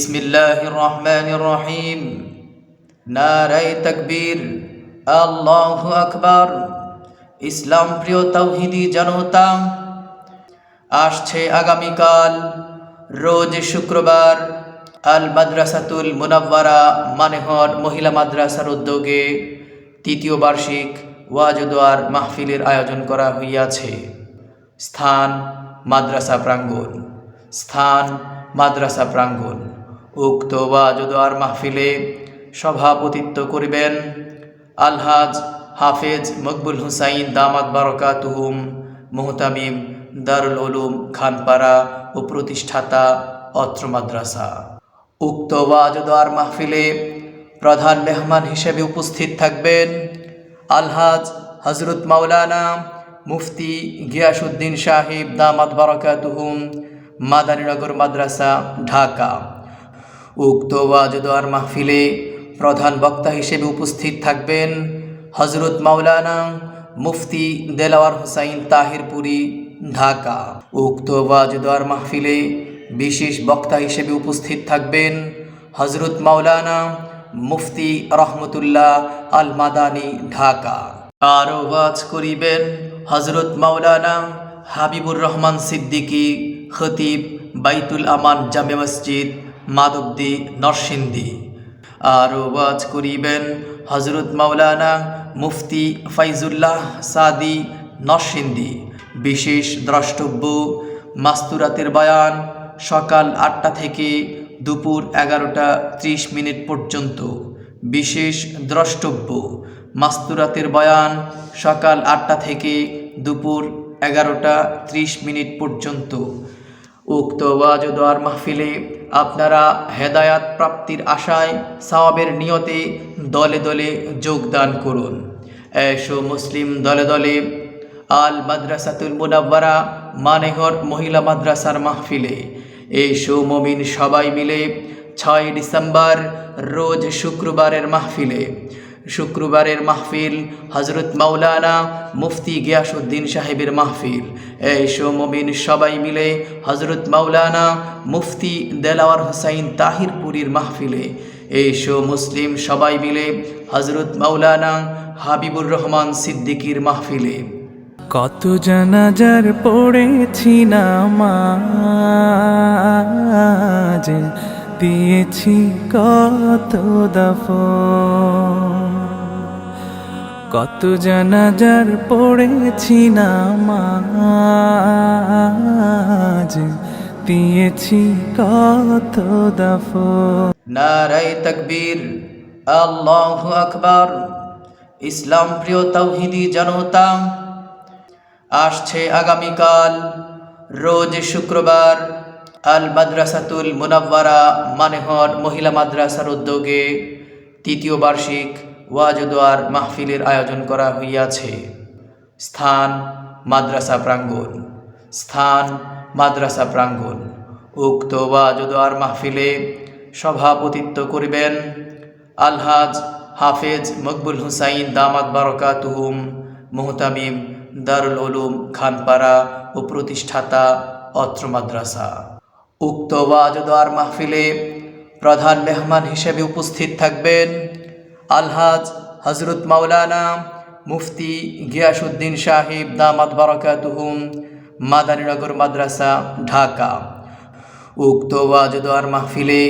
বিসমিল্লাহির রহমানির রহিম। নারায়ে তাকবীর, আল্লাহু আকবার। ইসলাম প্রিয় তাওহীদি জনতা, আসছে আগামীকাল রোজ শুক্রবার আল মাদ্রাসাতুল মুনাওয়ারা মানেহর মহিলা মাদ্রাসার উদ্যোগে তৃতীয় বার্ষিক ওয়াজ ও দোয়ার মাহফিলের আয়োজন করা হইয়াছে। স্থান মাদ্রাসা প্রাঙ্গণ। স্থান মাদ্রাসা প্রাঙ্গণ। উক্ত ওয়াজ ও দোয়ার মাহফিলে সভাপতিত্ব করিবেন আলহাজ হাফেজ মকবুল হুসাইন দামাত বারাকাতুহুম, মুহতামিম দারুল উলুম খানপাড়া ও প্রতিষ্ঠাতা অত্র মাদ্রাসা। উক্ত ওয়াজ ও দোয়ার মাহফিলে প্রধান মেহমান হিসেবে উপস্থিত থাকবেন আলহাজ হযরত মাওলানা মুফতি গিয়াসউদ্দিন সাহেব দামাত বারাকাতুহুম, মাদারীনগর মাদ্রাসা, ঢাকা। উক্ত ওয়াজ ও দোয়ার মাহফিলে প্রধান বক্তা হিসেবে উপস্থিত থাকবেন হযরত মাওলানা মুফতি দেলাওয়ার হোসাইন তাহিরপুরি, ঢাকা। উক্ত ওয়াজ ও দোয়ার মাহফিলে বিশেষ বক্তা হিসেবে উপস্থিত থাকবেন হযরত মাওলানা মুফতি রহমতুল্লাহ আল মাদানী, ঢাকা। আরও ওয়াজ করিবেন হযরত মাওলানা হাবিবুর রহমান সিদ্দিকী, খতিব বাইতুল আমান জামে মসজিদ, মাধবদী, নরসিংদী। আরও ওয়াজ করিবেন হযরত মাওলানা মুফতি ফাইজুল্লাহ সাদি, নরসিংদী। বিশেষ দ্রষ্টব্য মাস্তুরাতের বয়ান সকাল 8টা থেকে দুপুর 11টা 30 পর্যন্ত। বিশেষ দ্রষ্টব্য মাস্তুরাতের বয়ান সকাল 8টা থেকে দুপুর 11টা 30 পর্যন্ত। উক্ত ওয়াজ ও দোয়ার মাহফিলে আপনারা হেদায়াত প্রাপ্তির আশায় সওয়াবের নিয়তে দলে দলে যোগদান করুন। এসো মুসলিম দলে দলে আল মাদ্রাসাতুল মুনাওয়ারা মানেহর মহিলা মাদ্রাসার মাহফিলে। এসো মুমিন সবাই মিলে 6 ডিসেম্বর রোজ শুক্রবারের মাহফিলে। শুক্রবারের মাহফিল হযরত মাওলানা মুফতি গিয়াসউদ্দিন সাহেবের মাহফিল। এসো মুমিন সবাই মিলে হযরত মাওলানা মুফতি দেলাওয়ার হোসাইন তাহিরপুরির মাহফিলে। এসো মুসলিম সবাই মিলে হযরত মাওলানা হাবিবুর রহমান সিদ্দিকীর মাহফিলে। কত জানাজার পড়েছি নামাজ, দিয়েছি কত দাফন। কত জানাজার পড়েছি নামাজ, দিয়েছি কত দাফন। নারায়ে তাকবীর, আল্লাহু আকবার। ইসলাম প্রিয় তাওহীদি জনতা, আসছে আগামীকাল রোজ শুক্রবার আল মাদ্রাসাতুল মুনাওয়ারা মানেহর মহিলা মাদ্রাসার উদ্যোগে তৃতীয় বার্ষিক ওয়াজ ও দোয়ার মাহফিলের আয়োজন করা হইয়াছে। স্থান মাদ্রাসা প্রাঙ্গণ। স্থান মাদ্রাসা প্রাঙ্গণ। উক্ত ওয়াজ ও দোয়ার মাহফিলে সভাপতিত্ব করিবেন আলহাজ হাফেজ মকবুল হুসাইন দামাত বারাকাতুহুম, মুহতামিম দারুল উলুম খানপাড়া ও প্রতিষ্ঠাতা অত্র মাদ্রাসা। উক্ত ওয়াজ ও দোয়ার মাহফিলে প্রধান মেহমান হিসেবে উপস্থিত থাকবেন আলহাজ হযরত মাওলানা মুফতি গিয়াসউদ্দিন সাহেব দামাত বারাকাতুহুম, মাদারীনগর মাদ্রাসা, ঢাকা। উক্ত ওয়াজ ও দোয়ার মাহফিলে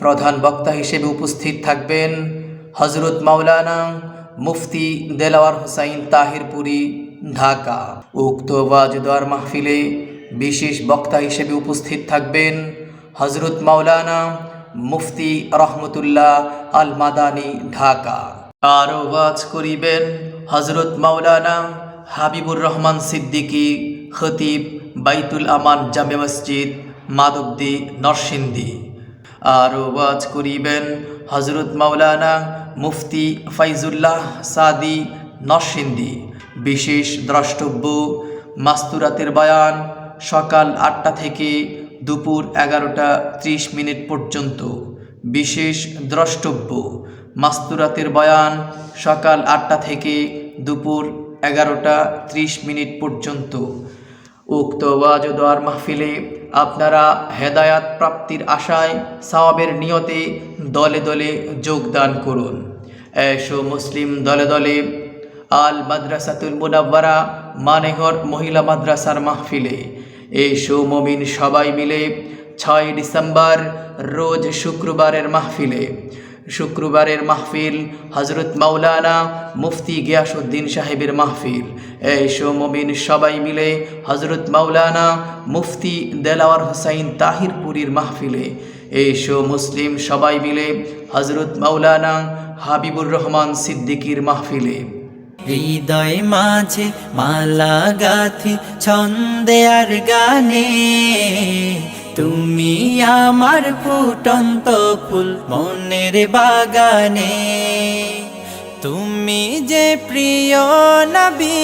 প্রধান বক্তা হিসেবে উপস্থিত থাকবেন হযরত মাওলানা মুফতি দেলাওয়ার হোসাইন তাহিরপুরি, ঢাকা। উক্ত ওয়াজ ও দোয়ার মাহফিলে বিশেষ বক্তা হিসেবে উপস্থিত থাকবেন হযরত মাওলানা মুফতি রহমতুল্লাহ আল মাদানী, ঢাকা। আরও ওয়াজ করিবেন হযরত মাওলানা হাবিবুর রহমান সিদ্দিকী, খতিব বাইতুল আমান জামে মসজিদ, মাধবদী, নরসিংদী। আরও ওয়াজ করিবেন হযরত মাওলানা মুফতি ফাইজুল্লাহ সাদি, নরসিংদী। বিশেষ দ্রষ্টব্য মাস্তুরাতের বয়ান সকাল 8টা থেকে দুপুর 11টা 30 পর্যন্ত। বিশেষ দ্রষ্টব্য মাস্তুরাতের বয়ান সকাল 8টা থেকে দুপুর 11টা 30 পর্যন্ত। উক্ত ওয়াজ ও দোয়ার মাহফিলে আপনারা হেদায়াত প্রাপ্তির আশায় সওয়াবের নিয়তে দলে দলে যোগদান করুন। এসো মুসলিম দলে দলে আল মাদ্রাসাতুল মুনাব্বারা মানেহর মহিলা মাদ্রাসার মাহফিলে। এসো মুমিন সবাই মিলে 6 ডিসেম্বর রোজ শুক্রবারের মাহফিলে। শুক্রবারের মাহফিল হজরত মাওলানা মুফতি গিয়াসউদ্দিন সাহেবের মাহফিল। এসো মুমিন সবাই মিলে হজরত মাওলানা মুফতি দেলাওয়ার হোসাইন তাহিরপুরীর মাহফিলে। এসো মুসলিম সবাই মিলে হজরত মাওলানা হাবিবুর রহমান সিদ্দিকীর মাহফিলে। হৃদয় মাঝে মালা গাথি ছন্দে আর গানে, তুমি আমার ফুটন্ত ফুল মনের বাগানে। তুমি যে প্রিয় নবী